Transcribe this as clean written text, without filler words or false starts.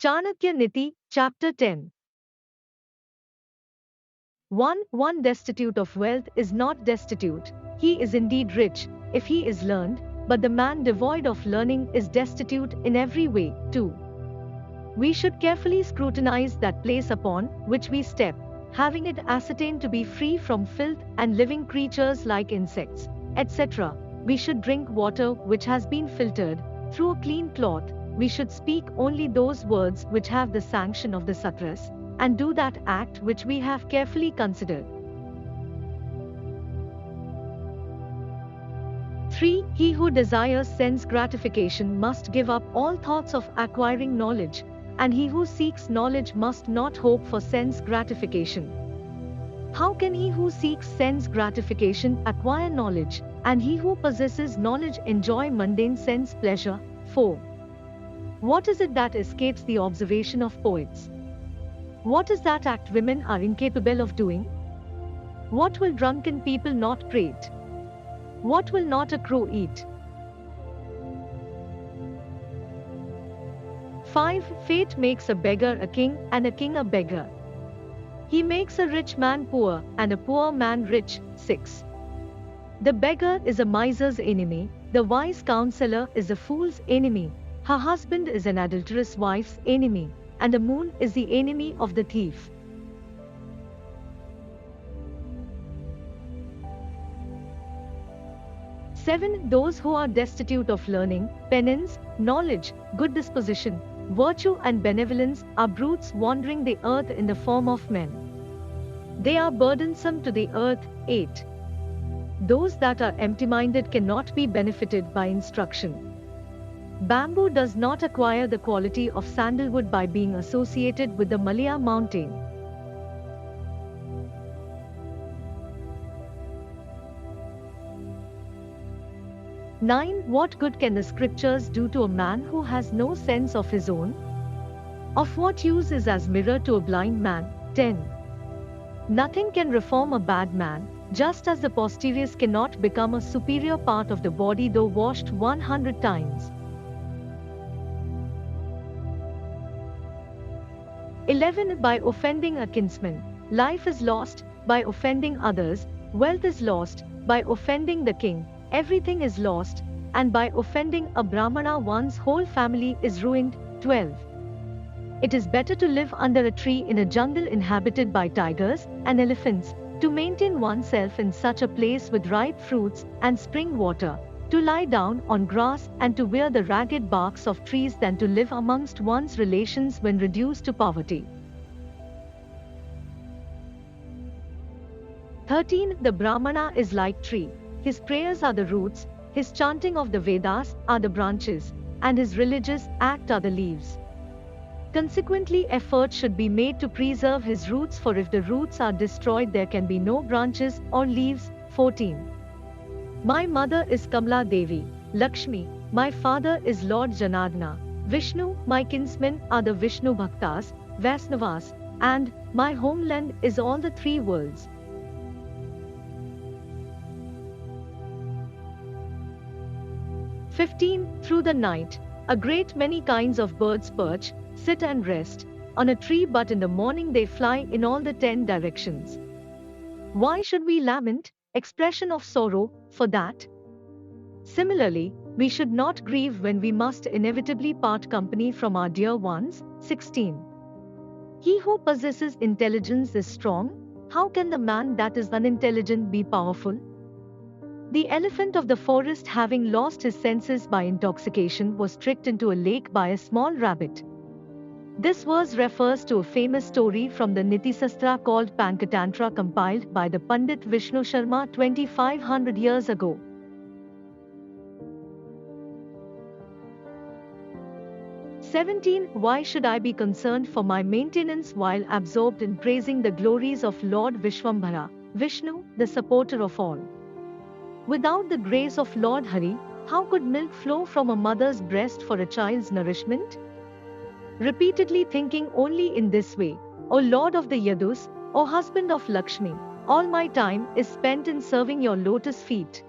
Chanakya Niti, Chapter 10. 1. One destitute of wealth is not destitute, he is indeed rich, if he is learned, but the man devoid of learning is destitute in every way. 2. We should carefully scrutinize that place upon which we step, having it ascertained to be free from filth and living creatures like insects, etc. We should drink water which has been filtered through a clean cloth. We should speak only those words which have the sanction of the Satras, and do that act which we have carefully considered. 3. He who desires sense gratification must give up all thoughts of acquiring knowledge, and he who seeks knowledge must not hope for sense gratification. How can he who seeks sense gratification acquire knowledge, and he who possesses knowledge enjoy mundane sense pleasure? 4. What is it that escapes the observation of poets? What is that act women are incapable of doing? What will drunken people not prate? What will not a crow eat? 5. Fate makes a beggar a king and a king a beggar. He makes a rich man poor and a poor man rich. 6. The beggar is a miser's enemy, the wise counselor is a fool's enemy, her husband is an adulterous wife's enemy, and the moon is the enemy of the thief. 7. Those who are destitute of learning, penance, knowledge, good disposition, virtue and benevolence are brutes wandering the earth in the form of men. They are burdensome to the earth. 8. Those that are empty-minded cannot be benefited by instruction. Bamboo does not acquire the quality of sandalwood by being associated with the Malaya mountain. Nine. What good can the scriptures do to a man who has no sense of his own? Of what use is as mirror to a blind man? 10. Nothing can reform a bad man, just as the posteriors cannot become a superior part of the body though washed 100 times. 11. By offending a kinsman, life is lost; by offending others, wealth is lost; by offending the king, everything is lost; and by offending a Brahmana one's whole family is ruined. 12. It is better to live under a tree in a jungle inhabited by tigers and elephants, to maintain oneself in such a place with ripe fruits and spring water, to lie down on grass and to wear the ragged barks of trees than to live amongst one's relations when reduced to poverty. 13. The Brahmana is like tree. His prayers are the roots, his chanting of the Vedas are the branches, and his religious act are the leaves. Consequently, effort should be made to preserve his roots, for if the roots are destroyed there can be no branches or leaves. 14. My mother is Kamala Devi, Lakshmi, my father is Lord Janardana, Vishnu, my kinsmen are the Vishnu Bhaktas, Vaisnavas, and my homeland is all the three worlds. 15. Through the night, a great many kinds of birds perch, sit and rest on a tree, but in the morning they fly in all the 10 directions. Why should we lament, expression of sorrow, for that? Similarly, we should not grieve when we must inevitably part company from our dear ones. 16. He who possesses intelligence is strong. How can the man that is unintelligent be powerful? The elephant of the forest, having lost his senses by intoxication, was tricked into a lake by a small rabbit. This verse refers to a famous story from the Niti Sastra called Panchatantra, compiled by the Pandit Vishnu Sharma 2500 years ago. "17. Why should I be concerned for my maintenance while absorbed in praising the glories of Lord Vishwambhara, Vishnu, the supporter of all? Without the grace of Lord Hari, how could milk flow from a mother's breast for a child's nourishment?" Repeatedly thinking only in this way, O Lord of the Yadus, O husband of Lakshmi, all my time is spent in serving your lotus feet.